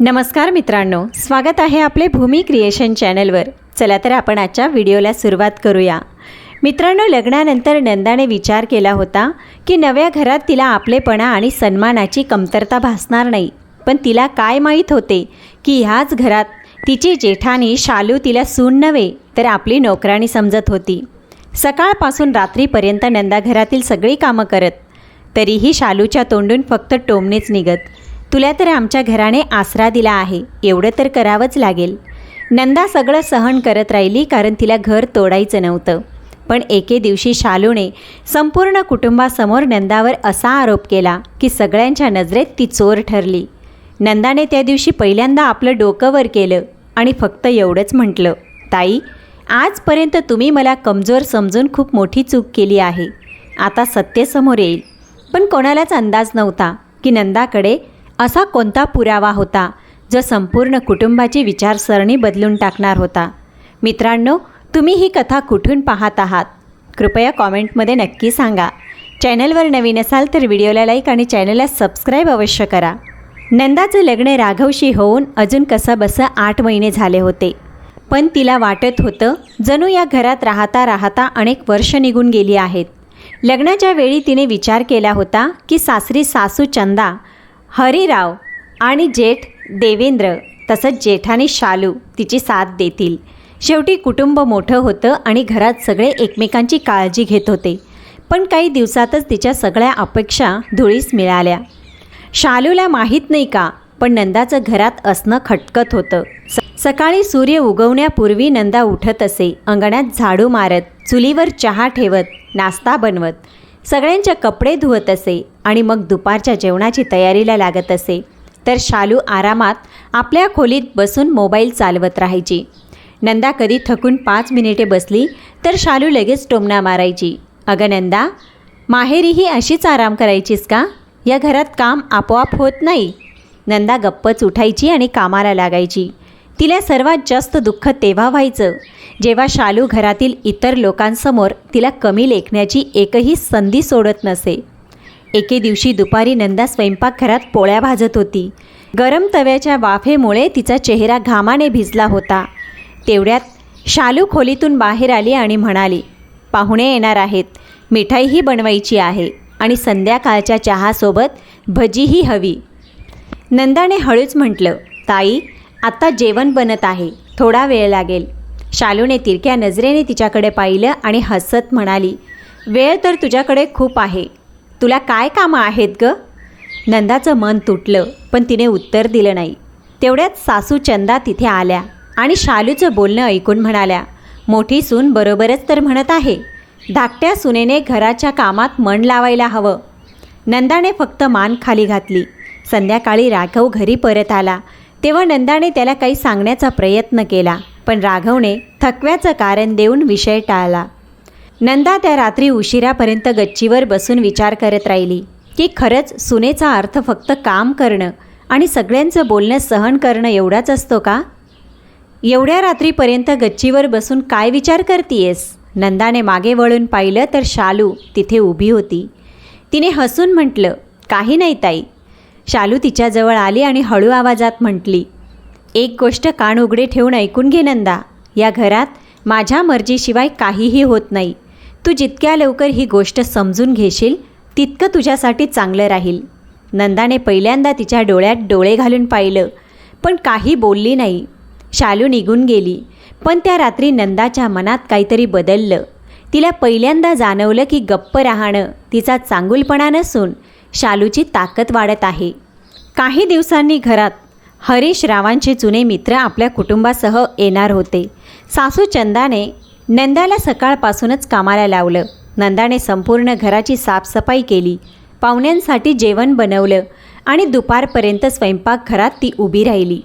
नमस्कार मित्रांनो, स्वागत आहे आपले भूमी क्रिएशन चॅनलवर। चला तर आपण आजच्या व्हिडिओला सुरुवात करूया। मित्रांनो, लग्नानंतर नंदाने विचार केला होता की नव्या घरात तिला आपलेपणा आणि सन्मानाची कमतरता भासणार नाही। पण तिला काय माहीत होते की ह्याच घरात तिची जेठानी शालू तिला सून नव्हे तर आपली नोकराणी समजत होती। सकाळपासून रात्रीपर्यंत नंदा घरातील सगळी कामं करत, तरीही शालूच्या तोंडून फक्त टोमणेच निघत। तुला तर आमच्या घराने आसरा दिला आहे, एवढं तर करावंच लागेल। नंदा सगळं सहन करत राहिली, कारण तिला घर तोडायचं नव्हतं। पण एके दिवशी शालूने संपूर्ण कुटुंबासमोर नंदावर असा आरोप केला की सगळ्यांच्या नजरेत ती चोर ठरली। नंदाने त्या दिवशी पहिल्यांदा आपलं डोकं वर केलं आणि फक्त एवढंच म्हटलं, ताई, आजपर्यंत तुम्ही मला कमजोर समजून खूप मोठी चूक केली आहे। आता सत्य समोर येईल। पण कोणालाच अंदाज नव्हता की नंदाकडे असा कोणता पुरावा होता जो संपूर्ण कुटुंबाची विचारसरणी बदलून टाकणार होता। मित्रांनो, तुम्ही ही कथा कुठून पाहत आहात कृपया कॉमेंटमध्ये नक्की सांगा। चॅनलवर नवीन असाल तर व्हिडिओला लाईक आणि चॅनलला सबस्क्राईब अवश्य करा। नंदाचं लग्न राघवशी होऊन अजून कसंबसं 8 महिने झाले होते, पण तिला वाटत होतं जणू या घरात राहता राहता अनेक वर्ष निघून गेली आहेत। लग्नाच्या वेळी तिने विचार केला होता की सासरी सासू चंदा, हरिराव आणि जेठ देवेंद्र तसंच जेठानी शालू तिची साथ देतील। शेवटी कुटुंब मोठं होतं आणि घरात सगळे एकमेकांची काळजी घेत होते। पण काही दिवसातच तिच्या सगळ्या अपेक्षा धुळीस मिळाल्या। शालूला माहीत नाही का, पण नंदाचं घरात असणं खटकत होतं। सकाळी सूर्य उगवण्यापूर्वी नंदा उठत असे, अंगणात झाडू मारत, चुलीवर चहा ठेवत, नाश्ता बनवत, सगळ्यांचे कपडे धुवत असे आणि मग दुपारच्या जेवणाची तयारीला लागत असे। तर शालू आरामात आपल्या खोलीत बसून मोबाईल चालवत राहायची। नंदा कधी थकून 5 मिनिटे बसली तर शालू लगेच टोमणा मारायची, अगं नंदा, माहेरीही अशीच आराम करायचीस का? या घरात काम आपोआप होत नाही। नंदा गप्पच उठायची आणि कामाला लागायची। तिला सर्वात जास्त दुःख तेव्हा व्हायचं जेव्हा शालू घरातील इतर लोकांसमोर तिला कमी लेखण्याची एकही संधी सोडत नसे। एके दिवशी दुपारी नंदा स्वयंपाकघरात पोळ्या भाजत होती। गरम तव्याच्या वाफेमुळे तिचा चेहरा घामाने भिजला होता। तेवढ्यात शालू खोलीतून बाहेर आली आणि म्हणाली, पाहुणे येणार आहेत, मिठाईही बनवायची आहे आणि संध्याकाळच्या चहासोबत भजीही हवी। नंदाने हळूच म्हटलं, ताई, आता जेवण बनत आहे, थोडा वेळ लागेल। शालूने तिरक्या नजरेने तिच्याकडे पाहिलं आणि हसत म्हणाली, वेळ तर तुझ्याकडे खूप आहे, तुला काय कामं आहेत ग? नंदाचं मन तुटलं, पण तिने उत्तर दिलं नाही। तेवढ्यात सासू चंदा तिथे आल्या आणि शालूचं बोलणं ऐकून म्हणाल्या, मोठी सून बरोबरच तर म्हणत आहे, धाकट्या सुनेने घराच्या कामात मन लावायला हवं। नंदाने फक्त मान खाली घातली। संध्याकाळी राघव घरी परत आला तेव्हा नंदाने त्याला काही सांगण्याचा प्रयत्न केला, पण राघवने थकव्याचं कारण देऊन विषय टाळला। नंदा त्या रात्री उशिरापर्यंत गच्चीवर बसून विचार करत राहिली की खरंच सुनेचा अर्थ फक्त काम करणं आणि सगळ्यांचं बोलणं सहन करणं एवढाच असतो का? एवढ्या रात्रीपर्यंत गच्चीवर बसून काय विचार करतीयेस? नंदाने मागे वळून पाहिलं तर शालू तिथे उभी होती। तिने हसून म्हटलं, काही नाही ताई। शालू तिच्याजवळ आली आणि हळू आवाजात म्हटली, एक गोष्ट कान उघडे ठेवून ऐकून घे नंदा, या घरात माझ्या मर्जीशिवाय काहीही होत नाही। तू जितक्या लवकर ही गोष्ट समजून घेशील तितकं तुझ्यासाठी चांगलं राहील। नंदाने पहिल्यांदा तिच्या डोळ्यात डोळे घालून पाहिलं, पण काही बोलली नाही। शालू निघून गेली, पण त्या रात्री नंदाच्या मनात काहीतरी बदललं। तिला पहिल्यांदा जाणवलं की गप्प राहणं तिचा चांगुलपणा नसून शालूची ताकद वाढत आहे। काही दिवसांनी घरात हरीश रावांचे जुने मित्र आपल्या कुटुंबासह येणार होते। सासू चंदाने नंदाला सकाळपासूनच कामाला लावलं। नंदाने संपूर्ण घराची साफसफाई केली, पाहुण्यांसाठी जेवण बनवलं आणि दुपारपर्यंत स्वयंपाकघरात ती उभी राहिली।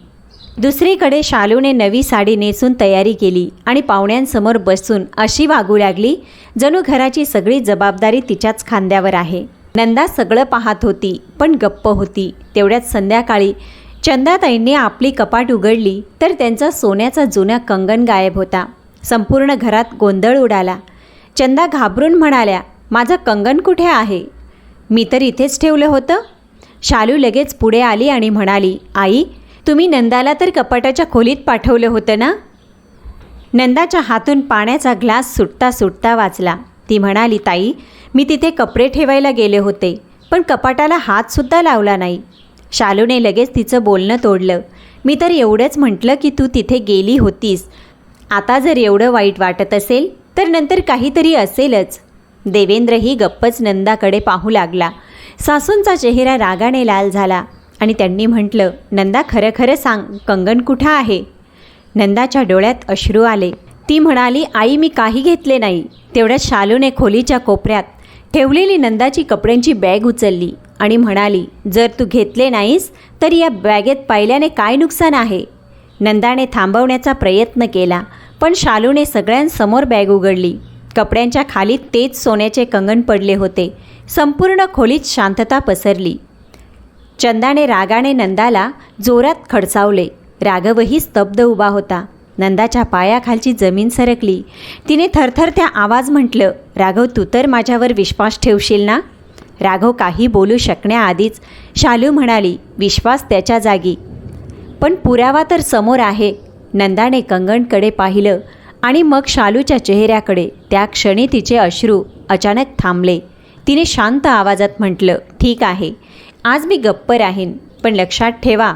दुसरीकडे शालूने नवी साडी नेसून तयारी केली आणि पाहुण्यांसमोर बसून अशी वागू लागली जणू घराची सगळी जबाबदारी तिच्याच खांद्यावर आहे। नंदा सगळं पाहत होती, पण गप्प होती। तेवढ्यात संध्याकाळी चंदाताईंनी आपली कपाट उघडली तर त्यांचा सोन्याचा जुना कंगन गायब होता। संपूर्ण घरात गोंधळ उडाला। चंदा घाबरून म्हणाल्या, माझं कंगन कुठे आहे? मी तर इथेच ठेवलं होतं। शालू लगेच पुढे आली आणि म्हणाली, आई, तुम्ही नंदाला तर कपाटाच्या खोलीत पाठवलं होतं ना? नंदाच्या हातून पाण्याचा ग्लास सुटता सुटता वाचला. ती म्हणाली, ताई, मी तिथे कपडे ठेवायला गेले होते, पण कपाटाला हातसुद्धा लावला नाही. शालूने लगेच तिचं बोलणं तोडलं. मी तर एवढंच म्हटलं की तू तिथे गेली होतीस. आता जर एवढं वाईट वाटत असेल तर नंतर काहीतरी असेलच. देवेंद्रही गप्पच नंदाकडे पाहू लागला. सासूंचा चेहरा रागाने लाल झाला आणि त्यांनी म्हटलं, नंदा, खरं खरं सांग, कंगन कुठं आहे? नंदाच्या डोळ्यात अश्रू आले. ती म्हणाली, आई, मी काही घेतले नाही. तेवढ्यात शालूने खोलीच्या कोपऱ्यात ठेवलेली नंदाची कपड्यांची बॅग उचलली आणि म्हणाली, जर तू घेतले नाहीस तर या बॅगेत पाहिल्याने काय नुकसान आहे? नंदाने थांबवण्याचा प्रयत्न केला, पण शालूने सगळ्यांसमोर बॅग उघडली. कपड्यांच्या खाली तेच सोन्याचे कंगन पडले होते. संपूर्ण खोलीत शांतता पसरली. चंदाने रागाने नंदाला जोरात खडसावले. राघवही स्तब्ध उभा होता. नंदाच्या पायाखालची जमीन सरकली. तिने थरथरत्या आवाज म्हटलं, राघव, तू तर माझ्यावर विश्वास ठेवशील ना? राघव काही बोलू शकण्याआधीच शालू म्हणाली, विश्वास त्याच्या जागी, पण पुरावा तर समोर आहे. नंदाने कंगनकडे पाहिलं आणि मग शालूच्या चेहऱ्याकडे. त्या क्षणी तिचे अश्रू अचानक थांबले. तिने शांत आवाजात म्हटलं, ठीक आहे, आज मी गप्प राहीन, पण लक्षात ठेवा,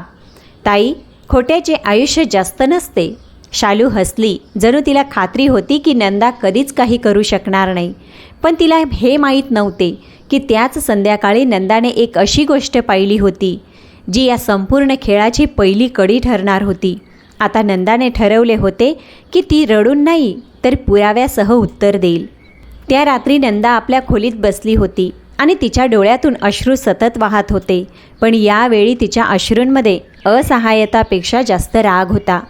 ताई, खोट्याचे आयुष्य जास्त नसते. शालू हसली. जणू तिला खात्री होती की नंदा कधीच काही करू शकणार नाही. पण तिला हे माहीत नव्हते की त्याच संध्याकाळी नंदाने एक अशी गोष्ट पाहिली होती जी या संपूर्ण खेळाची पहिली कडी ठरणार होती. आता नंदाने ठरवले होते की ती रडून नाही तर पुराव्यासह उत्तर देईल. त्या रात्री नंदा आपल्या खोलीत बसली होती आणि तिच्या डोळ्यातून अश्रू सतत वाहत होते. पण यावेळी तिच्या अश्रूंमध्ये असहाय्यतापेक्षा जास्त राग होता.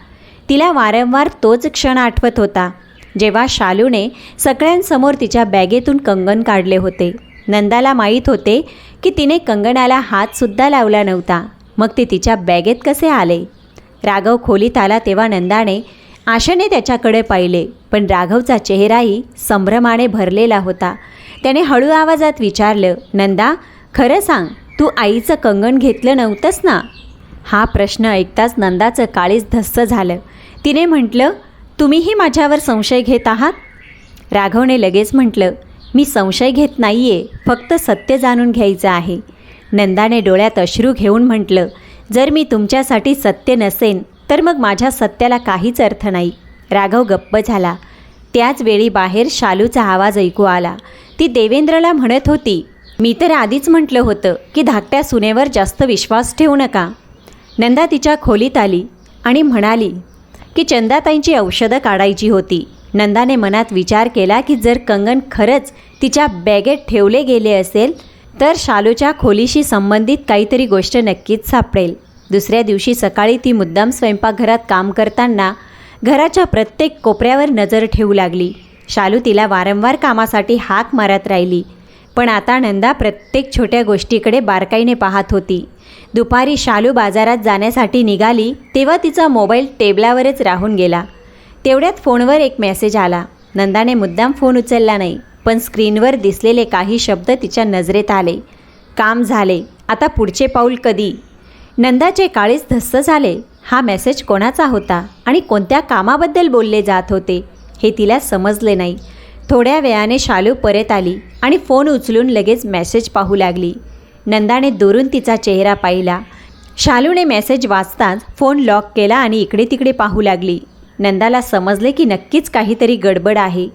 तिला वारंवार तोच क्षण आठवत होता जेव्हा शालूने सगळ्यांसमोर तिच्या बॅगेतून कंगन काढले होते. नंदाला माहीत होते की तिने कंगनाला हातसुद्धा लावला नव्हता. मग ते तिच्या बॅगेत कसे आले? राघव खोलीत आला तेव्हा नंदाने आशेने त्याच्याकडे पाहिले, पण राघवचा चेहराही संभ्रमाने भरलेला होता. त्याने हळू आवाजात विचारलं, नंदा, खरं सांग, तू आईचं कंगन घेतलं नव्हतंस ना? हा प्रश्न ऐकताच नंदाचं काळीज धस्स झालं. तिने म्हटलं, तुम्हीही माझ्यावर संशय घेत आहात? राघवने लगेच म्हटलं, मी संशय घेत नाही आहे, फक्त सत्य जाणून घ्यायचं आहे. नंदाने डोळ्यात अश्रू घेऊन म्हटलं, जर मी तुमच्यासाठी सत्य नसेन तर मग माझ्या सत्याला काहीच अर्थ नाही. राघव गप्प झाला. त्याच वेळी बाहेर शालूचा आवाज ऐकू आला. ती देवेंद्रला म्हणत होती, मी तर आधीच म्हटलं होतं की धाकट्या सुनेवर जास्त विश्वास ठेवू नका. नंदा तिच्या खोलीत आली आणि म्हणाली की चंदाताईंची औषधं काढायची होती. नंदाने मनात विचार केला की जर कंगन खरंच तिच्या बॅगेत ठेवले गेले असेल तर शालूच्या खोलीशी संबंधित काहीतरी गोष्ट नक्कीच सापडेल. दुसऱ्या दिवशी सकाळी ती मुद्दाम स्वयंपाकघरात काम करताना घराच्या प्रत्येक कोपऱ्यावर नजर ठेवू लागली. शालू तिला वारंवार कामासाठी हाक मारत राहिली, पण आता नंदा प्रत्येक छोट्या गोष्टीकडे बारकाईने पाहत होती. दुपारी शालू बाजारात जाण्यासाठी निघाली तेव्हा तिचा मोबाईल टेबलावरच राहून गेला. तेवढ्यात फोनवर एक मेसेज आला. नंदाने मुद्दाम फोन उचलला नाही, पण स्क्रीनवर दिसलेले काही शब्द तिच्या नजरेत आले. काम झाले, आता पुढचे पाऊल कधी? नंदाचे काळीज धस्स झाले. हा मेसेज कोणाचा होता आणि कोणत्या कामाबद्दल बोलले जात होते हे तिला समजले नाही. थोड्या वेळाने शालू परत आली आणि फोन उचलून लगेच मेसेज पाहू लागली. नंदाने दुरून तिचा चेहरा पाहिला. शालूने मेसेज वाचताच फोन लॉक केला आणि इकडे तिकडे पाहू लागली. नंदाला समजले की नक्कीच काहीतरी गडबड आहे.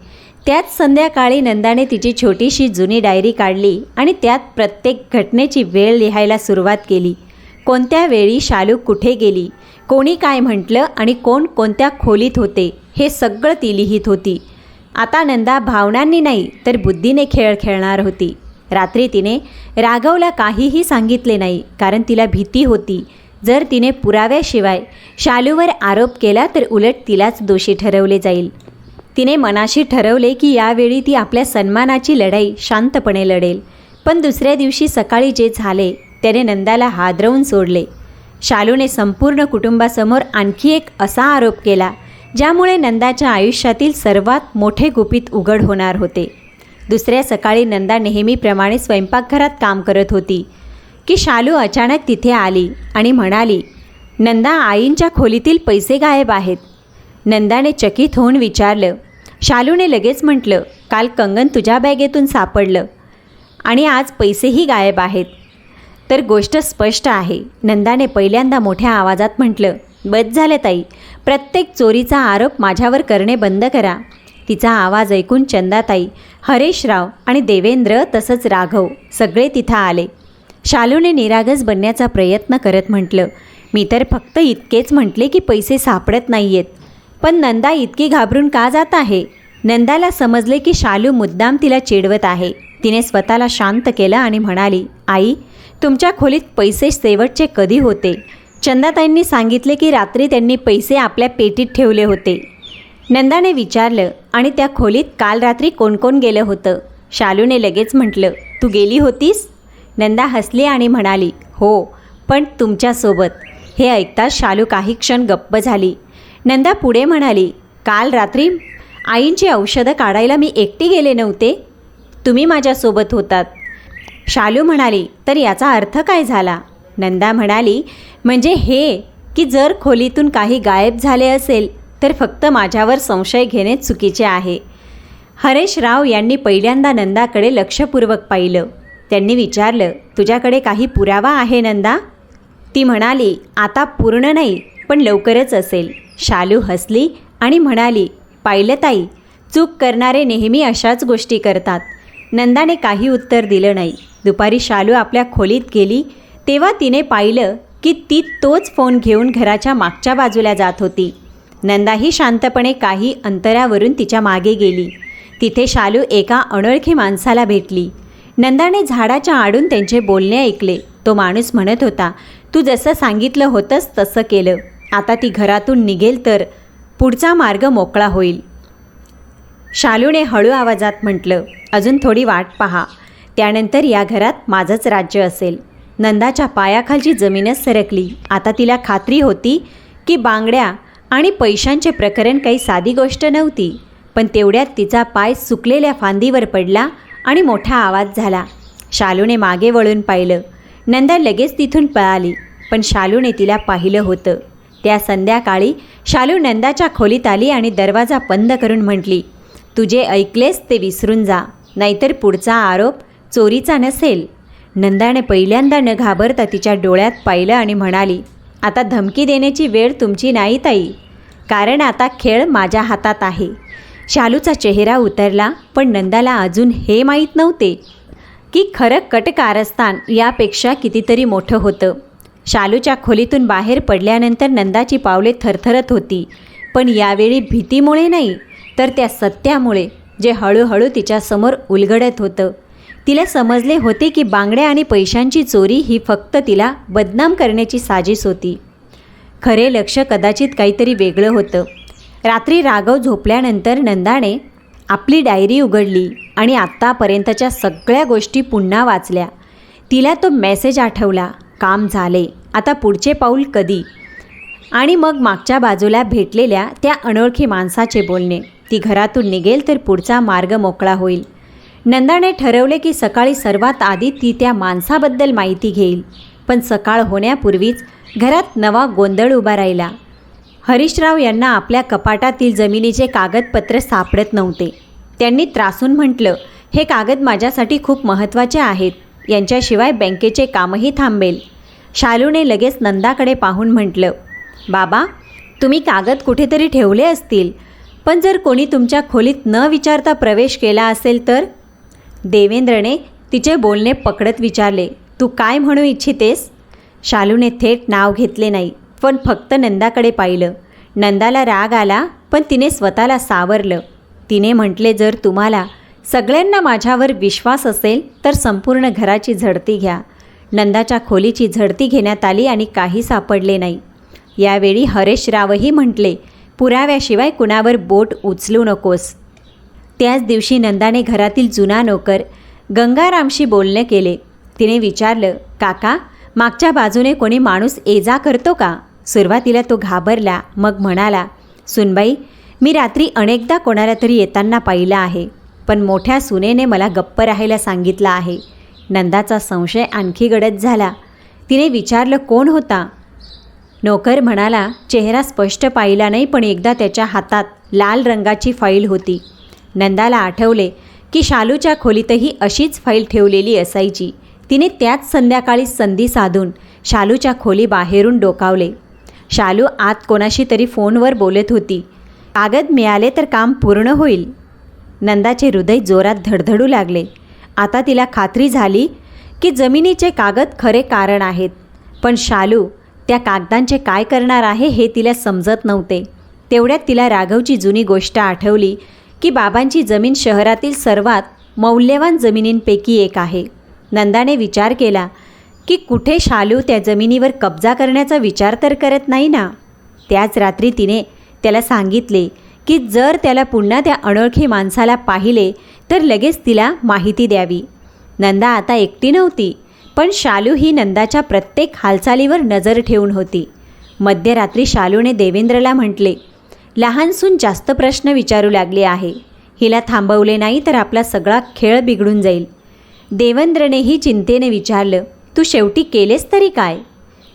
त्याच संध्याकाळी नंदाने तिची छोटीशी जुनी डायरी काढली आणि त्यात प्रत्येक घटनेची वेळ लिहायला सुरुवात केली. कोणत्या वेळी शालू कुठे गेली, कोणी काय म्हटलं आणि कोण कोणत्या खोलीत होते हे सगळं ती लिहित होती. आता नंदा भावनांनी नाही तर बुद्धीने खेळ खेळणार होती. रात्री तिने राघवला काहीही सांगितले नाही, कारण तिला भीती होती जर तिने पुराव्याशिवाय शालूवर आरोप केला तर उलट तिलाच दोषी ठरवले जाईल. तिने मनाशी ठरवले की यावेळी ती आपल्या सन्मानाची लढाई शांतपणे लढेल. पण दुसऱ्या दिवशी सकाळी जे झाले त्याने नंदाला हादरवून सोडले. शालूने संपूर्ण कुटुंबासमोर आणखी एक असा आरोप केला ज्यामुळे नंदाच्या आयुष्यातील सर्वात मोठे गुपित उघड होणार होते. दुसऱ्या सकाळी नंदा नेहमीप्रमाणे स्वयंपाकघरात काम करत होती की शालू अचानक तिथे आली आणि म्हणाली, नंदा, आईंच्या खोलीतील पैसे गायब आहेत. नंदाने चकित होऊन विचारलं. शालूने लगेच म्हटलं, काल कंगन तुझ्या बॅगेतून सापडलं आणि आज पैसेही गायब आहेत. तर गोष्ट स्पष्ट आहे. नंदाने पहिल्यांदा मोठ्या आवाजात म्हटलं. बस झालं ताई, प्रत्येक चोरीचा आरोप माझ्यावर करणे बंद करा. तिचा आवाज ऐकून चंदाताई, हरेशराव आणि देवेंद्र तसंच राघव सगळे तिथं आले. शालूने निरागस बनण्याचा प्रयत्न करत म्हटलं, मी तर फक्त इतकेच म्हटले की पैसे सापडत नाही आहेत. पण नंदा इतकी घाबरून का जात आहे? नंदाला समजले की शालू मुद्दाम तिला चिडवत आहे. तिने स्वतःला शांत केलं आणि म्हणाली, आई, तुमच्या खोलीत पैसे शेवटचे कधी होते? चंदाताईंनी सांगितले की रात्री त्यांनी पैसे आपल्या पेटीत ठेवले होते. नंदाने विचारलं, आणि त्या खोलीत काल रात्री कोण कोण गेलं होतं? शालूने लगेच म्हटलं, तू गेली होतीस? नंदा हसली आणि म्हणाली, हो, पण तुमच्यासोबत. हे ऐकताच शालू काही क्षण गप्प झाली. नंदा पुढे म्हणाली, काल रात्री आईंची औषधं काढायला मी एकटी गेले नव्हते, तुम्ही माझ्यासोबत होतात. शालू म्हणाली, तर याचा अर्थ काय झाला? नंदा म्हणाली, म्हणजे हे की जर खोलीतून काही गायब झाले असेल तर फक्त माझ्यावर संशय घेणे चुकीचे आहे. हरेशराव यांनी पहिल्यांदा नंदाकडे लक्षपूर्वक पाहिलं. त्यांनी विचारलं, तुझ्याकडे काही पुरावा आहे नंदा? ती म्हणाली, आता पूर्ण नाही, पण लवकरच असेल. शालू हसली आणि म्हणाली, पाहिलं ताई, चूक करणारे नेहमी अशाच गोष्टी करतात. नंदाने काही उत्तर दिलं नाही. दुपारी शालू आपल्या खोलीत गेली तेव्हा तिने पाहिलं की ती तोच फोन घेऊन घराच्या मागच्या बाजूला जात होती. नंदाही शांतपणे काही अंतरावरून तिच्या मागे गेली. तिथे शालू एका अनोळखी माणसाला भेटली. नंदाने झाडाच्या आडून त्यांचे बोलणे ऐकले. तो माणूस म्हणत होता, तू जसं सांगितलं होतंस तसं केलं. आता ती घरातून निघेल तर पुढचा मार्ग मोकळा होईल. शालूने हळू आवाजात म्हटलं, अजून थोडी वाट पहा, त्यानंतर या घरात माझंच राज्य असेल. नंदाच्या पायाखालची जमीनच सरकली. आता तिला खात्री होती की बांगड्या आणि पैशांचे प्रकरण काही साधी गोष्ट नव्हती. पण तेवढ्यात तिचा पाय सुकलेल्या फांदीवर पडला आणि मोठा आवाज झाला. शालूने मागे वळून पाहिलं. नंदा लगेच तिथून पळाली, पण शालूने तिला पाहिलं होतं. त्या संध्याकाळी शालू नंदाच्या खोलीत आली आणि दरवाजा बंद करून म्हटली, तुझे ऐकलेस ते विसरून जा, नाहीतर पुढचा आरोप चोरीचा नसेल. नंदाने पहिल्यांदा न घाबरता तिच्या डोळ्यात पाहिलं आणि म्हणाली, आता धमकी देण्याची वेळ तुमची नाही ताई, कारण आता खेळ माझ्या हातात आहे. शालूचा चेहरा उतरला, पण नंदाला अजून हे माहीत नव्हते की खरं कटकारस्थान यापेक्षा कितीतरी मोठं होतं. शालूच्या खोलीतून बाहेर पडल्यानंतर नंदाची पावले थरथरत होती, पण यावेळी भीतीमुळे नाही, तर त्या सत्यामुळे जे हळूहळू तिच्यासमोर उलगडत होतं. तिला समजले होते की बांगड्या आणि पैशांची चोरी ही फक्त तिला बदनाम करण्याची साजिश होती. खरे लक्ष कदाचित काहीतरी वेगळं होतं. रात्री राघव झोपल्यानंतर नंदाने आपली डायरी उघडली आणि आत्तापर्यंतच्या सगळ्या गोष्टी पुन्हा वाचल्या. तिला तो मेसेज आठवला, काम झाले, आता पुढचे पाऊल कधी? आणि मग मागच्या बाजूला भेटलेल्या त्या अनोळखी माणसाचे बोलणे. ती घरातून निघेल तर पुढचा मार्ग मोकळा होईल. नंदाने ठरवले की सकाळी सर्वात आधी ती त्या माणसाबद्दल माहिती घेईल. पण सकाळ होण्यापूर्वीच घरात नवा गोंधळ उभा राहिला. हरीशराव यांना आपल्या कपाटातील जमिनीचे कागदपत्र सापडत नव्हते. त्यांनी त्रासून म्हटलं, हे कागद माझ्यासाठी खूप महत्त्वाचे आहेत, यांच्याशिवाय बँकेचे कामही थांबेल. शालूने लगेच नंदाकडे पाहून म्हटलं, बाबा, तुम्ही कागद कुठेतरी ठेवले असतील, पण जर कोणी तुमच्या खोलीत न विचारता प्रवेश केला असेल तर? देवेंद्रने तिचे बोलणे पकडत विचारले, तू काय म्हणू इच्छितेस? शालूने थेट नाव घेतले नाही, पण फक्त नंदाकडे पाहिलं. नंदाला राग आला, पण तिने स्वतःला सावरलं. तिने म्हटले, जर तुम्हाला सगळ्यांना माझ्यावर विश्वास असेल तर संपूर्ण घराची झडती घ्या. नंदाच्या खोलीची झडती घेण्यात आली आणि काही सापडले नाही. यावेळी हरेशरावही म्हटले, पुराव्याशिवाय कुणावर बोट उचलू नकोस. त्याच दिवशी नंदाने घरातील जुना नोकर गंगारामशी बोलणे केले. तिने विचारलं, काका, मागच्या बाजूने कोणी माणूस ये जा करतो का? सुरुवातीला तो घाबरला, मग म्हणाला, सुनबाई, मी रात्री अनेकदा कोणाला तरी येताना पाहिलं आहे, पण मोठ्या सुनेने मला गप्प राहायला सांगितलं आहे. नंदाचा संशय आणखी गडद झाला. तिने विचारलं, कोण होता? नोकर म्हणाला, चेहरा स्पष्ट पाहिला नाही, पण एकदा त्याच्या हातात लाल रंगाची फाईल होती. नंदाला आठवले की शालूच्या खोलीतही अशीच फाईल ठेवलेली असायची. तिने त्याच संध्याकाळी संधी साधून शालूच्या खोली बाहेरून डोकावले. शालू आत कोणाशी तरी फोनवर बोलत होती. कागद मिळाले तर काम पूर्ण होईल. नंदाचे हृदय जोरात धडधडू लागले. आता तिला खात्री झाली की जमिनीचे कागद खरे कारण आहेत, पण शालू त्या कागदांचे काय करणार आहे हे तिला समजत नव्हते. तेवढ्यात तिला राघवची जुनी गोष्ट आठवली की बाबांची जमीन शहरातील सर्वात मौल्यवान जमिनींपैकी एक आहे. नंदाने विचार केला की कुठे शालू त्या जमिनीवर कब्जा करण्याचा विचार तर करत नाही ना. त्याच रात्री तिने त्याला सांगितले की जर त्याला पुन्हा त्या अनोळखी माणसाला पाहिले तर लगेच तिला माहिती द्यावी. नंदा आता एकटी नव्हती, पण शालू ही नंदाच्या प्रत्येक हालचालीवर नजर ठेवून होती. मध्यरात्री शालूने देवेंद्रला म्हटले, लहान सून जास्त प्रश्न विचारू लागली आहे. हिला थांबवले नाही तर आपला सगळा खेळ बिघडून जाईल. देवेंद्रनेही चिंतेने विचारलं, तू शेवटी केलेस तरी काय?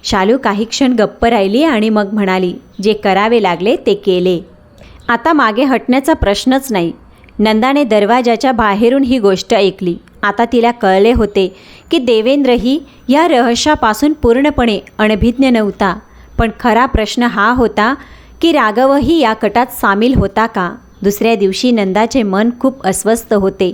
शालू काही क्षण गप्प राहिली आणि मग म्हणाली, जे करावे लागले ते केले. आता मागे हटण्याचा प्रश्नच नाही. नंदाने दरवाजाच्या बाहेरून ही गोष्ट ऐकली. आता तिला कळले होते की देवेंद्रही या रहस्यापासून पूर्णपणे अनभिज्ञ नव्हता. पण खरा प्रश्न हा होता की राघवही या कटात सामील होता का? दुसऱ्या दिवशी नंदाचे मन खूप अस्वस्थ होते.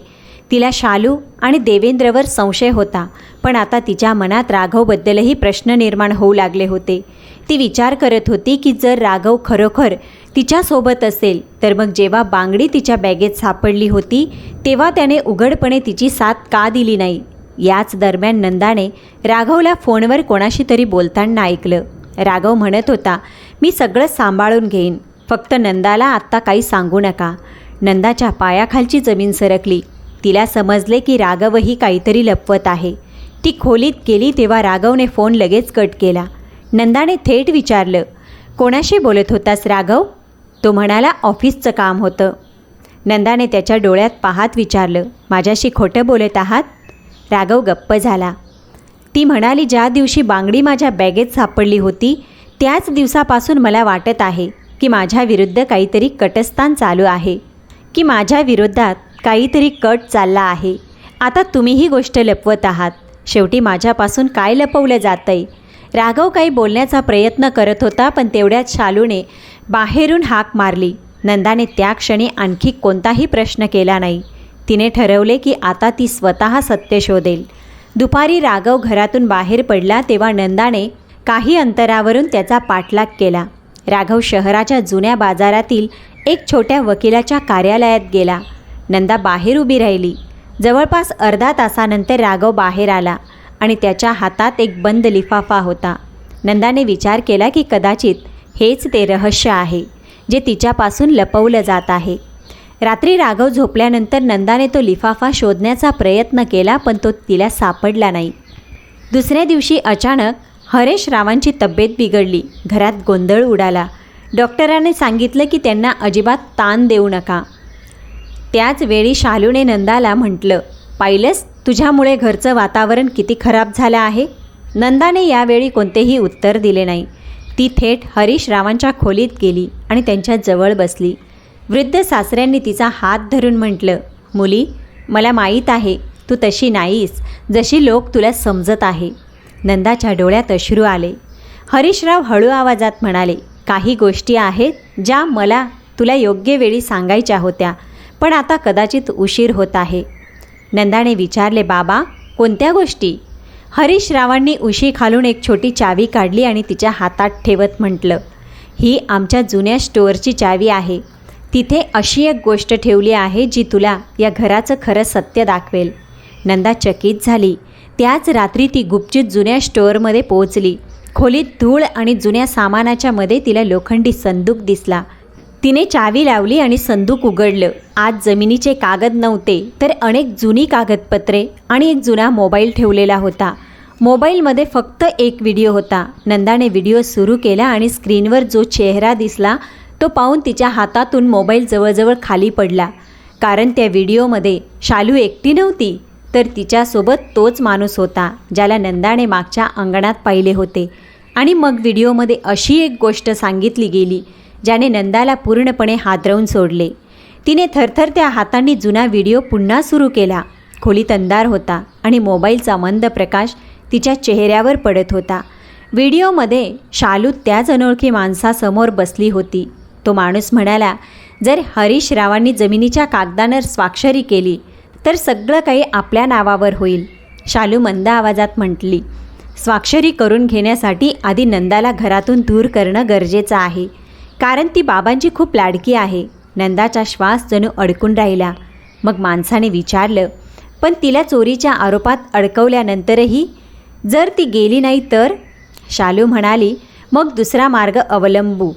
तिला शालू आणि देवेंद्रवर संशय होता, पण आता तिच्या मनात राघवबद्दलही प्रश्न निर्माण होऊ लागले होते. ती विचार करत होती की जर राघव खरोखर तिच्यासोबत असेल तर मग जेव्हा बांगडी तिच्या बॅगेत सापडली होती तेव्हा त्याने उघडपणे तिची साथ का दिली नाही? याच दरम्यान नंदाने राघवला फोनवर कोणाशी तरी बोलताना ऐकलं. राघव म्हणत होता, मी सगळं सांभाळून घेईन, फक्त नंदाला आत्ता काही सांगू नका. नंदाच्या पायाखालची जमीन सरकली. तिला समजले की राघवही काहीतरी लपवत आहे. ती खोलीत गेली तेव्हा राघवने फोन लगेच कट केला. नंदाने थेट विचारलं, कोणाशी बोलत होतास राघव? तो म्हणाला, ऑफिसचं काम होतं. नंदाने त्याच्या डोळ्यात पाहत विचारलं, माझ्याशी खोटं बोलत आहात? राघव गप्प झाला. ती म्हणाली, ज्या दिवशी बांगडी माझ्या बॅगेत सापडली होती त्याच दिवसापासून मला वाटत आहे की माझ्या विरुद्ध काहीतरी कटस्थान चालू आहे, की माझ्या विरोधात काहीतरी कट चालला आहे. आता तुम्ही ही गोष्ट लपवत आहात. शेवटी माझ्यापासून काय लपवलं जातंय? राघव काही बोलण्याचा प्रयत्न करत होता, पण तेवढ्यात शालूने बाहेरून हाक मारली. नंदाने त्या क्षणी आणखी कोणताही प्रश्न केला नाही. तिने ठरवले की आता ती स्वतः सत्य शोधेल. दुपारी राघव घरातून बाहेर पडला तेव्हा नंदाने काही अंतरावरून त्याचा पाठलाग केला. राघव शहराच्या जुन्या बाजारातील एक छोट्या वकिलाच्या कार्यालयात गेला. नंदा बाहेर उभी राहिली. जवळपास अर्धा तासानंतर राघव बाहेर आला आणि त्याच्या हातात एक बंद लिफाफा होता. नंदाने विचार केला की कदाचित हेच ते रहस्य आहे जे तिच्यापासून लपवलं जात आहे. रात्री राघव झोपल्यानंतर नंदाने तो लिफाफा शोधण्याचा प्रयत्न केला, पण तो तिला सापडला नाही. दुसऱ्या दिवशी अचानक हरेश रावांची तब्येत बिघडली. घरात गोंधळ उडाला. डॉक्टरांनी सांगितलं की त्यांना अजिबात ताण देऊ नका. त्याच वेळी शालूने नंदाला म्हटलं, पाहिलंस तुझ्यामुळे घरचं वातावरण किती खराब झालं आहे? नंदाने यावेळी कोणतेही उत्तर दिले नाही. ती थेट हरीश रावांच्या खोलीत गेली आणि त्यांच्या जवळ बसली. वृद्ध सासऱ्यांनी तिचा हात धरून म्हटलं, मुली, मला माहीत आहे तू तशी नाहीस जशी लोक तुला समजत आहे. नंदाच्या डोळ्यात अश्रू आले. हरीशराव हळू आवाजात म्हणाले, काही गोष्टी आहेत ज्या मला तुला योग्य वेळी सांगायच्या होत्या, पण आता कदाचित उशीर होत आहे. नंदाने विचारले, बाबा, कोणत्या गोष्टी? हरीशरावांनी उशी खालून एक छोटी चावी काढली आणि तिच्या हातात ठेवत म्हटलं, ही आमच्या जुन्या स्टोअरची चावी आहे. तिथे अशी एक गोष्ट ठेवली आहे जी तुला या घराचं खरं सत्य दाखवेल. नंदा चकित झाली. त्याच रात्री ती गुपचूप जुन्या स्टोअरमध्ये पोहोचली. खोलीत धूळ आणि जुन्या सामानाच्या मध्ये तिला लोखंडी संदूक दिसला. तिने चावी लावली आणि संदूक उघडलं. आत जमिनीचे कागद नव्हते, तर अनेक जुनी कागदपत्रे आणि एक जुना मोबाईल ठेवलेला होता. मोबाईलमध्ये फक्त एक व्हिडिओ होता. नंदाने व्हिडिओ सुरू केला आणि स्क्रीनवर जो चेहरा दिसला तो पाहून तिच्या हातातून मोबाईल जवळजवळ खाली पडला. कारण त्या व्हिडिओमध्ये शालू एकटी नव्हती, तर तिच्यासोबत तोच माणूस होता ज्याला नंदाने मागच्या अंगणात पाहिले होते. आणि मग व्हिडिओमध्ये अशी एक गोष्ट सांगितली गेली ज्याने नंदाला पूर्णपणे हादरवून सोडले. तिने थरथरत्या हातांनी जुना व्हिडिओ पुन्हा सुरू केला. खोलीत अंधार होता आणि मोबाईलचा मंद प्रकाश तिच्या चेहऱ्यावर पडत होता. व्हिडिओमध्ये शालू त्याच अनोळखी माणसासमोर बसली होती. तो माणूस म्हणाला, जर हरीश रावांनी जमिनीच्या कागदावर स्वाक्षरी केली तर सगळं काही आपल्या नावावर होईल. शालू मंद आवाजात म्हटली, स्वाक्षरी करून घेण्यासाठी आधी नंदाला घरातून दूर करणं गरजेचं आहे, कारण ती बाबांची खूप लाडकी आहे. नंदाचा श्वास जणू अडकून राहिला. मग माणसाने विचारलं, पण तिला चोरीच्या आरोपात अडकवल्यानंतरही जर ती गेली नाही तर? शालू म्हणाली, मग दुसरा मार्ग अवलंबू.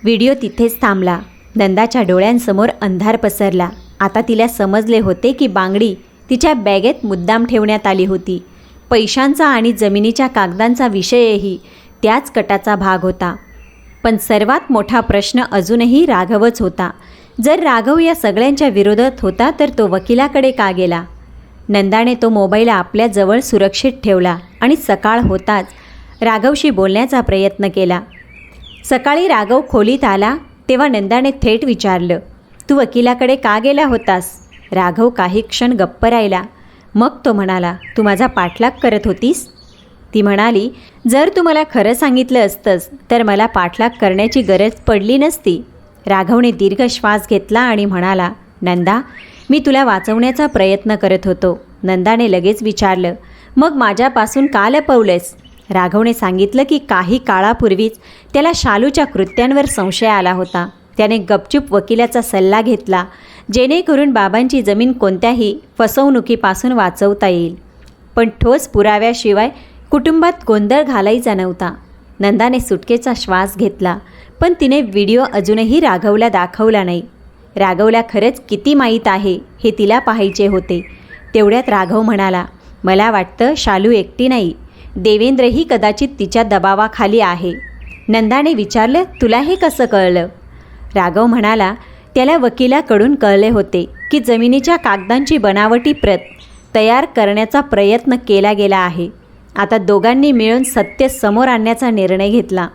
व्हिडिओ तिथेच थांबला. नंदाच्या डोळ्यांसमोर अंधार पसरला. आता तिला समजले होते की बांगडी तिच्या बॅगेत मुद्दाम ठेवण्यात आली होती. पैशांचा आणि जमिनीच्या कागदांचा विषयही त्याच कटाचा भाग होता. पण सर्वात मोठा प्रश्न अजूनही राघवच होता. जर राघव या सगळ्यांच्या विरोधात होता तर तो वकिलाकडे का गेला? नंदाने तो मोबाईल आपल्याजवळ सुरक्षित ठेवला आणि सकाळ होताच राघवशी बोलण्याचा प्रयत्न केला. सकाळी राघव खोलीत आला तेव्हा नंदाने थेट विचारलं, तू वकिलाकडे का गेला होतास? राघव काही क्षण गप्प राहिला. मग तो म्हणाला, तू माझा पाठलाग करत होतीस? ती म्हणाली, जर तू मला खरं सांगितलं असतंस तर मला पाठलाग करण्याची गरज पडली नसती. राघवने दीर्घ श्वास घेतला आणि म्हणाला, नंदा, मी तुला वाचवण्याचा प्रयत्न करत होतो. नंदाने लगेच विचारलं, मग माझ्यापासून का लपवलेस? राघवने सांगितलं की काही काळापूर्वीच त्याला शालूच्या कृत्यांवर संशय आला होता. त्याने गपचूप वकिलाचा सल्ला घेतला, जेणेकरून बाबांची जमीन कोणत्याही फसवणुकीपासून वाचवता येईल. पण ठोस पुराव्याशिवाय कुटुंबात गोंधळ घालायचा नव्हता. नंदाने सुटकेचा श्वास घेतला, पण तिने व्हिडिओ अजूनही राघवला दाखवला नाही. राघवला खरंच किती माहीत आहे हे तिला पाहायचे होते. तेवढ्यात राघव म्हणाला, मला वाटतं शालू एकटी नाही, देवेंद्रही कदाचित तिच्या दबावाखाली आहे. नंदाने विचारलं, तुला हे कसं कळलं? राघव म्हणाला, त्याला वकिलाकडून कळले होते की जमिनीच्या कागदांची बनावटी प्रत तयार करण्याचा प्रयत्न केला गेला आहे. आता दोघांनी मिळून सत्य समोर आणण्याचा निर्णय घेतला.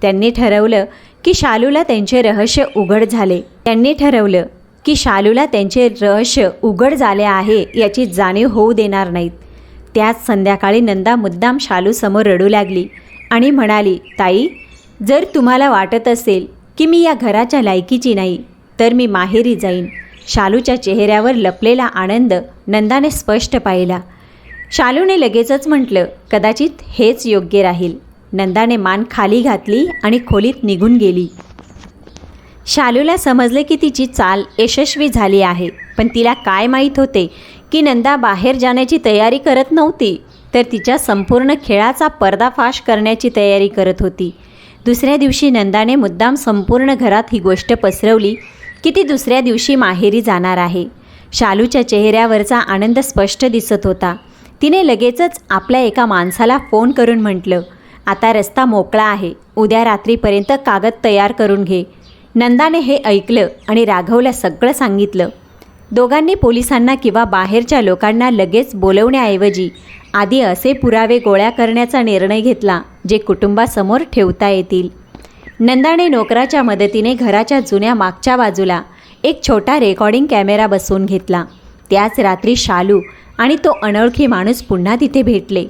त्यांनी ठरवलं की शालूला त्यांचे रहस्य उघड झाले आहे याची जाणीव होऊ देणार नाहीत. त्याच संध्याकाळी नंदा मुद्दाम शालूसमोर रडू लागली आणि म्हणाली, ताई, जर तुम्हाला वाटत असेल की मी या घराच्या लायकीची नाही तर मी माहेरी जाईन. शालूच्या चेहऱ्यावर लपलेला आनंद नंदाने स्पष्ट पाहिला. शालूने लगेचच म्हटलं, कदाचित हेच योग्य राहील. नंदाने मान खाली घातली आणि खोलीत निघून गेली. शालूला समजले की तिची चाल यशस्वी झाली आहे, पण तिला काय माहीत होते की नंदा बाहेर जाण्याची तयारी करत नव्हती, तर तिच्या संपूर्ण खेळाचा पर्दाफाश करण्याची तयारी करत होती. दुसऱ्या दिवशी नंदाने मुद्दाम संपूर्ण घरात ही गोष्ट पसरवली की ती दुसऱ्या दिवशी माहेरी जाणार आहे. शालूच्या चेहऱ्यावरचा आनंद स्पष्ट दिसत होता. तिने लगेचच आपल्या एका माणसाला फोन करून म्हटलं, आता रस्ता मोकळा आहे, उद्या रात्रीपर्यंत कागद तयार करून घे. नंदाने हे ऐकलं आणि राघवला सगळं सांगितलं. दोघांनी पोलिसांना किंवा बाहेरच्या लोकांना लगेच बोलवण्याऐवजी आधी असे पुरावे गोळा करण्याचा निर्णय घेतला जे कुटुंबासमोर ठेवता येतील. नंदाने नोकराच्या मदतीने घराच्या जुन्या मागच्या बाजूला एक छोटा रेकॉर्डिंग कॅमेरा बसवून घेतला. त्याच रात्री शालू आणि तो अनोळखी माणूस पुन्हा तिथे भेटले.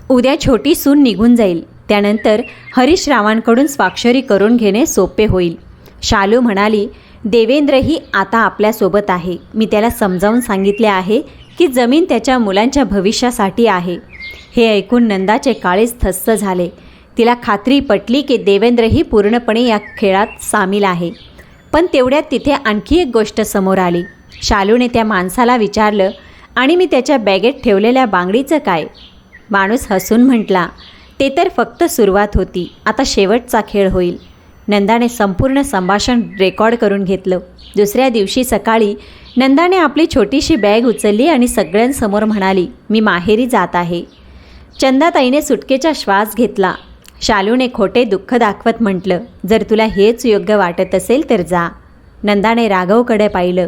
उद्या छोटी सून निघून जाईल, त्यानंतर हरीश रावांकडून स्वाक्षरी करून घेणे सोपे होईल. शालू म्हणाली, देवेंद्रही आता आपल्यासोबत आहे. मी त्याला समजावून सांगितले आहे की जमीन त्याच्या मुलांच्या भविष्यासाठी आहे. हे ऐकून नंदाचे काळीज थस्स झाले. तिला खात्री पटली की देवेंद्रही पूर्णपणे या खेळात सामील आहे. पण तेवढ्यात तिथे आणखी एक गोष्ट समोर आली. शालूने त्या माणसाला विचारलं, आणि मी त्याच्या बॅगेत ठेवलेल्या बांगडीचं काय? माणूस हसून म्हटला, ते तर फक्त सुरुवात होती, आता शेवटचा खेळ होईल. नंदाने संपूर्ण संभाषण रेकॉर्ड करून घेतलं. दुसऱ्या दिवशी सकाळी नंदाने आपली छोटीशी बॅग उचलली आणि सगळ्यांसमोर म्हणाली, मी माहेरी जात आहे. चंदाताईने सुटकेचा श्वास घेतला. शालूने खोटे दुःख दाखवत म्हटलं, जर तुला हेच योग्य वाटत असेल तर जा. नंदाने राघवकडे पाहिलं.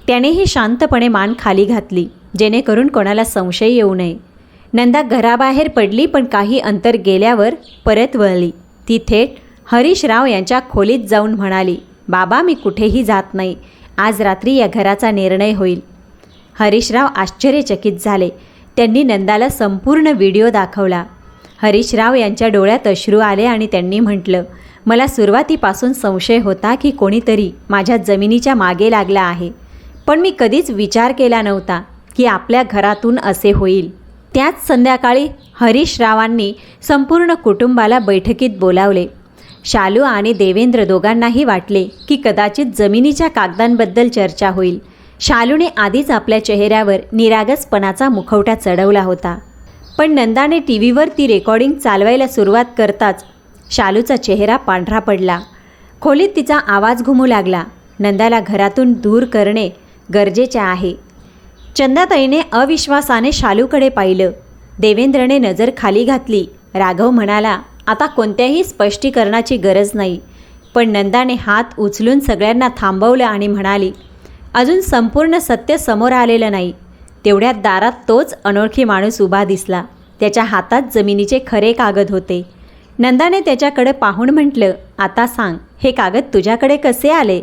त्यानेही शांतपणे मान खाली घातली, जेणेकरून कोणाला संशय येऊ नये. नंदा घराबाहेर पडली, पण काही अंतर गेल्यावर परत वळली. ती थेट हरीशराव यांच्या खोलीत जाऊन म्हणाली, बाबा मी कुठेही जात नाही. आज रात्री या घराचा निर्णय होईल. हरीशराव आश्चर्यचकित झाले. त्यांनी नंदाला संपूर्ण व्हिडिओ दाखवला. हरीशराव यांच्या डोळ्यात अश्रू आले आणि त्यांनी म्हटलं, मला सुरुवातीपासून संशय होता की कोणीतरी माझ्या जमिनीच्या मागे लागला आहे, पण मी कधीच विचार केला नव्हता की आपल्या घरातून असे होईल. त्याच संध्याकाळी हरीशरावांनी संपूर्ण कुटुंबाला बैठकीत बोलावले. शालू आणि देवेंद्र दोघांनाही वाटले की कदाचित जमिनीच्या कागदांबद्दल चर्चा होईल. शालूने आधीच आपल्या चेहऱ्यावर निरागसपणाचा मुखवटा चढवला होता, पण नंदाने टीव्हीवर ती रेकॉर्डिंग चालवायला सुरुवात करताच शालूचा चेहरा पांढरा पडला. खोलीत तिचा आवाज घुमू लागला. नंदाला घरातून दूर करणे गरजेचे आहे. चंदाताईने अविश्वासाने शालूकडे पाहिलं. देवेंद्रने नजर खाली घातली. राघव म्हणाला, आता कोणत्याही स्पष्टीकरणाची गरज नाही. पण नंदाने हात उचलून सगळ्यांना थांबवलं आणि म्हणाली, अजून संपूर्ण सत्य समोर आलेलं नाही. तेवढ्यात दारात तोच अनोळखी माणूस उभा दिसला. त्याच्या हातात जमिनीचे खरे कागद होते. नंदाने त्याच्याकडे पाहून म्हटलं, आता सांग, हे कागद तुझ्याकडे कसे आले?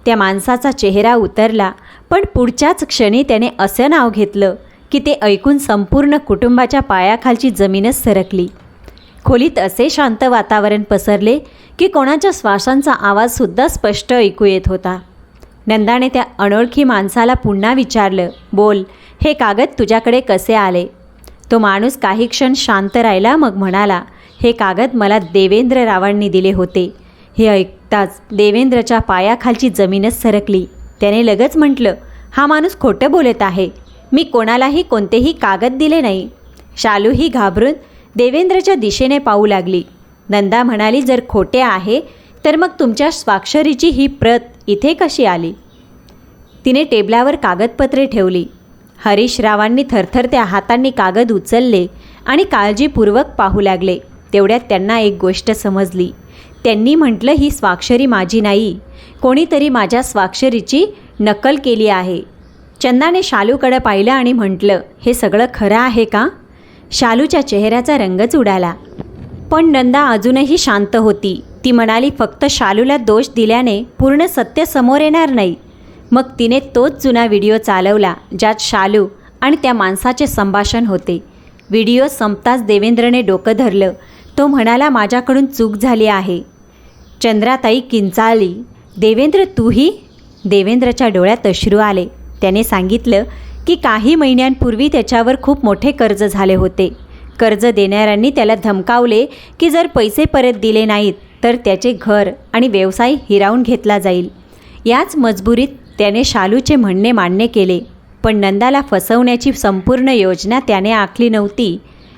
त्या माणसाचा चेहरा उतरला, पण पुढच्याच क्षणी त्याने असं नाव घेतलं की ते ऐकून संपूर्ण कुटुंबाच्या पायाखालची जमीनच सरकली. खोलीत असे शांत वातावरण पसरले की कोणाच्या श्वासांचा आवाजसुद्धा स्पष्ट ऐकू येत होता. नंदाने त्या अनोळखी माणसाला पुन्हा विचारलं, बोल, हे कागद तुझ्याकडे कसे आले? तो माणूस काही क्षण शांत राहिला, मग म्हणाला, हे कागद मला देवेंद्र रावांनी दिले होते. हे ऐकताच देवेंद्रच्या पायाखालची जमीनच सरकली. त्याने लगेच म्हटलं, हा माणूस खोटं बोलत आहे. मी कोणालाही कोणतेही कागद दिले नाही. शालूही घाबरून देवेंद्रच्या दिशेने पाहू लागली. नंदा म्हणाली, जर खोटे आहे तर मग तुमच्या स्वाक्षरीची ही प्रत इथे कशी आली? तिने टेबलावर कागदपत्रे ठेवली. हरीशरावांनी थरथरत्या हातांनी कागद उचलले आणि काळजीपूर्वक पाहू लागले. तेवढ्यात त्यांना एक गोष्ट समजली. त्यांनी म्हटलं, ही स्वाक्षरी माझी नाही, कोणीतरी माझ्या स्वाक्षरीची नकल केली आहे. चंदाने शालूकडे पाहिलं आणि म्हटलं, हे सगळं खरं आहे का? शालूच्या चेहऱ्याचा रंगच उडाला. पण नंदा अजूनही शांत होती. ती म्हणाली, फक्त शालूला दोष दिल्याने पूर्ण सत्य समोर येणार नाही. मग तिने तोच जुना व्हिडिओ चालवला ज्यात शालू आणि त्या माणसाचे संभाषण होते. व्हिडिओ संपताच देवेंद्रने डोकं धरलं. तो म्हणाला, माझ्याकडून चूक झाली आहे. चंद्राताई किंचाळली, देवेंद्र तूही? देवेंद्रच्या डोळ्यात अश्रू आले. त्याने सांगितलं की काही महिन्यांपूर्वी त्याच्यावर खूप मोठे कर्ज झाले होते. कर्ज देणाऱ्यांनी त्याला धमकावले की जर पैसे परत दिले नाहीत तर त्याचे घर आणि व्यवसाय हिरावून घेतला जाईल. याच मजबुरीत त्याने शालूचे म्हणणे मान्य केले. पण नंदाला फसवण्याची संपूर्ण योजना त्याने आखली नव्हती.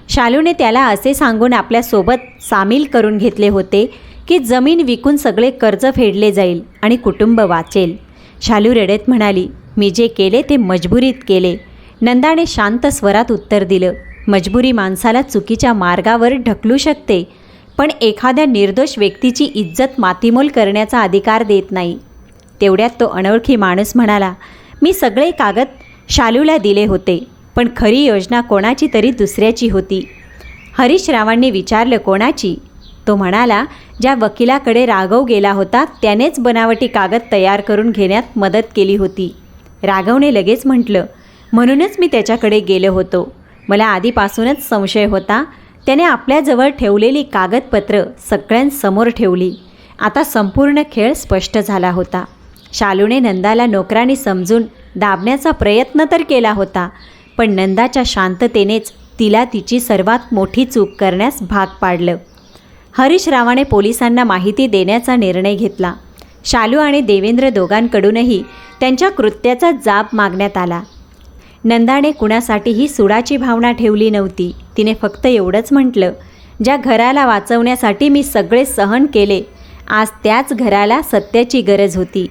शालूने त्याला असे सांगून आपल्यासोबत सामील करून घेतले होते की जमीन विकून सगळे कर्ज फेडले जाईल आणि कुटुंब वाचेल. शालू रडत म्हणाली, मी जे केले ते मजबुरीत केले. नंदाने शांत स्वरात उत्तर दिलं, मजबुरी माणसाला चुकीच्या मार्गावर ढकलू शकते, पण एखाद्या निर्दोष व्यक्तीची इज्जत मातीमोल करण्याचा अधिकार देत नाही. तेवढ्यात तो अनोळखी माणूस म्हणाला, मी सगळे कागद शालूला दिले होते, पण खरी योजना कोणाची तरी दुसऱ्याची होती. हरीशरावांनी विचारलं, कोणाची? तो म्हणाला, ज्या वकिलाकडे राघव गेला होता त्यानेच बनावटी कागद तयार करून घेण्यात मदत केली होती. राघवने लगेच म्हटलं, म्हणूनच मी त्याच्याकडे गेलो होतो. मला आधीपासूनच संशय होता. त्याने आपल्याजवळ ठेवलेली कागदपत्र सगळ्यांसमोर ठेवली. आता संपूर्ण खेळ स्पष्ट झाला होता. शालूने नंदाला नोकरांनी समजून दाबण्याचा प्रयत्न तर केला होता, पण नंदाच्या शांततेनेच तिला तिची सर्वात मोठी चूक करण्यास भाग पाडलं. हरीशरावाने पोलिसांना माहिती देण्याचा निर्णय घेतला. शालू आणि देवेंद्र दोघांकडूनही त्यांच्या कृत्याचा जाब मागण्यात आला. नंदाने कुणासाठीही सुडाची भावना ठेवली नव्हती. तिने फक्त एवढंच म्हटलं, ज्या घराला वाचवण्यासाठी मी सगळे सहन केले, आज त्याच घराला सत्याची गरज होती.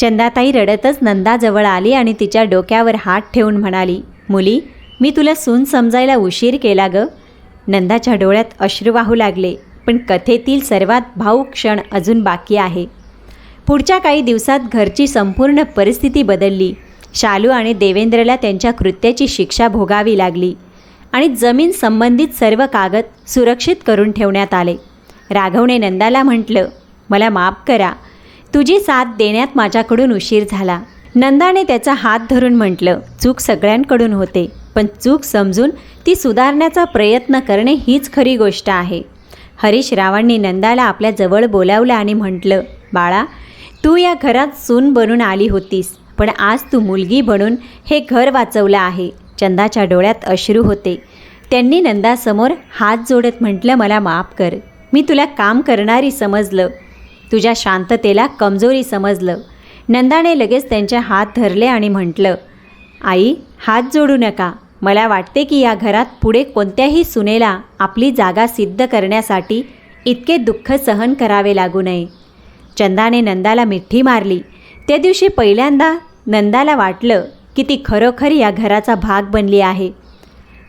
चंदाताई रडतच नंदाजवळ आली आणि तिच्या डोक्यावर हात ठेवून म्हणाली, मुली, मी तुला सून समजायला उशीर केला ग. नंदाच्या डोळ्यात अश्रू वाहू लागले. पण कथेतील सर्वात भावूक क्षण अजून बाकी आहे. पुढच्या काही दिवसात घरची संपूर्ण परिस्थिती बदलली. शालू आणि देवेंद्रला त्यांच्या कृत्याची शिक्षा भोगावी लागली आणि जमीन संबंधित सर्व कागद सुरक्षित करून ठेवण्यात आले. राघवने नंदाला म्हटलं, मला माफ करा, तुझी साथ देण्यात माझ्याकडून उशीर झाला. नंदाने त्याचा हात धरून म्हटलं, चूक सगळ्यांकडून होते, पण चूक समजून ती सुधारण्याचा प्रयत्न करणे हीच खरी गोष्ट आहे. हरीश रावांनी नंदाला आपल्या जवळ बोलावलं आणि म्हटलं, बाळा, तू या घरात सून बनून आली होतीस, पण आज तू मुलगी बनून हे घर वाचवलं आहे. चंदाच्या डोळ्यात अश्रू होते. त्यांनी नंदासमोर हात जोडत म्हटलं, मला माफ कर, मी तुला काम करणारी समजलं, तुझ्या शांततेला कमजोरी समजलं. नंदाने लगेच त्यांचे हात धरले आणि म्हटलं, आई, हात जोडू नका. मला वाटते की या घरात पुढे कोणत्याही सुनेला आपली जागा सिद्ध करण्यासाठी इतके दुःख सहन करावे लागू नये. चंदाने नंदाला मिठी मारली. त्या दिवशी पहिल्यांदा नंदाला वाटलं की ती खरोखर या घराचा भाग बनली आहे.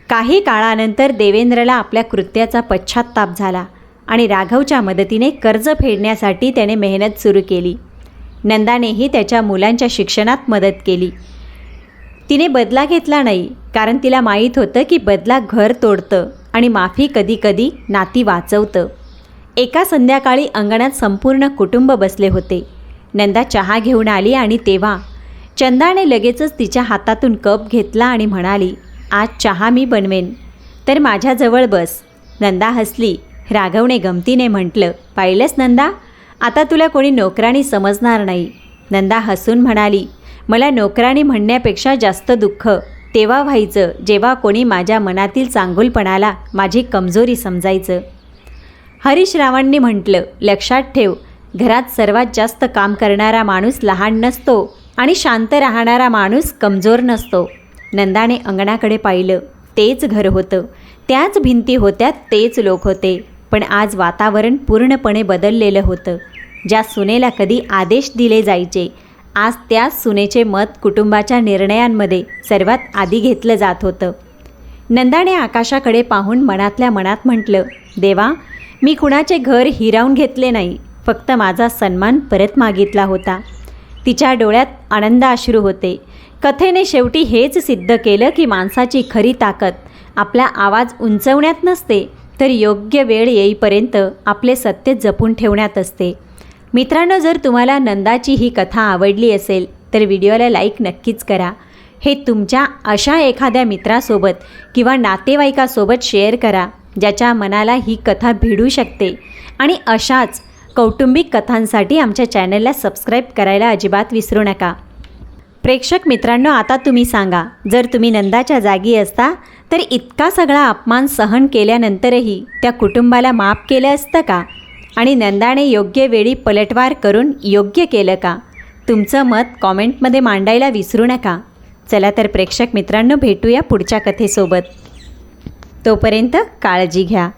काही काळानंतर देवेंद्रला आपल्या कृत्याचा पश्चात्ताप झाला आणि राघवच्या मदतीने कर्ज फेडण्यासाठी त्याने मेहनत सुरू केली. नंदानेही त्याच्या मुलांच्या शिक्षणात मदत केली. तिने बदला घेतला नाही, कारण तिला माहीत होतं की बदला घर तोडतं आणि माफी कधीकधी नाती वाचवतं. एका संध्याकाळी अंगणात संपूर्ण कुटुंब बसले होते. नंदा चहा घेऊन आली आणि तेव्हा चंदाने लगेचच तिच्या हातातून कप घेतला आणि म्हणाली, आज चहा मी बनवेन, तर माझ्याजवळ बस. नंदा हसली. राघवने गमतीने म्हटलं, पाहिलंस नंदा, आता तुला कोणी नोकराणी समजणार नाही. नंदा हसून म्हणाली, मला नोकराणी म्हणण्यापेक्षा जास्त दुःख तेव्हा व्हायचं जेव्हा कोणी माझ्या मनातील चांगुलपणाला माझी कमजोरी समजायचं. हरीश रावांनी म्हटलं, लक्षात ठेव, घरात सर्वात जास्त काम करणारा माणूस लहान नसतो आणि शांत राहणारा माणूस कमजोर नसतो. नंदाने अंगणाकडे पाहिलं. तेच घर होतं, त्याच भिंती होत्या, तेच लोक होते, पण आज वातावरण पूर्णपणे बदललेलं होतं. ज्या सुनेला कधी आदेश दिले जायचे, आज त्याच सुनेचे मत कुटुंबाच्या निर्णयांमध्ये सर्वात आधी घेतलं जात होतं. नंदाने आकाशाकडे पाहून मनातल्या मनात म्हटलं, देवा, मी कुणाचे घर हिरावून घेतले नाही, फक्त माझा सन्मान परत मागितला होता. तिच्या डोळ्यात आनंद अश्रू होते. कथेने शेवटी हेच सिद्ध केलं की माणसाची खरी ताकद आपला आवाज उंचवण्यात नसते, तर योग्य वेळ येईपर्यंत आपले सत्य जपून ठेवण्यात असते. मित्रांनो, जर तुम्हाला नंदाची ही कथा आवडली असेल तर व्हिडिओला लाईक नक्कीच करा. हे तुमच्या अशा एखाद्या मित्रासोबत किंवा नातेवाईकासोबत शेअर करा ज्याच्या मनाला ही कथा भिडू शकते. आणि अशाच कौटुंबिक कथांसाठी आमच्या चॅनलला सबस्क्राईब करायला अजिबात विसरू नका. प्रेक्षक मित्रांनो, आता तुम्ही सांगा, जर तुम्ही नंदाच्या जागी असता तर इतका सगळा अपमान सहन केल्यानंतरही त्या कुटुंबाला माफ केलं असतं का? आणि नंदाने योग्य वेळी पलटवार करून योग्य केलं का? तुमचं मत कॉमेंटमध्ये मांडायला विसरू नका. चला तर प्रेक्षक मित्रांनो, भेटूया पुढच्या कथेसोबत. तोपर्यंत काळजी घ्या.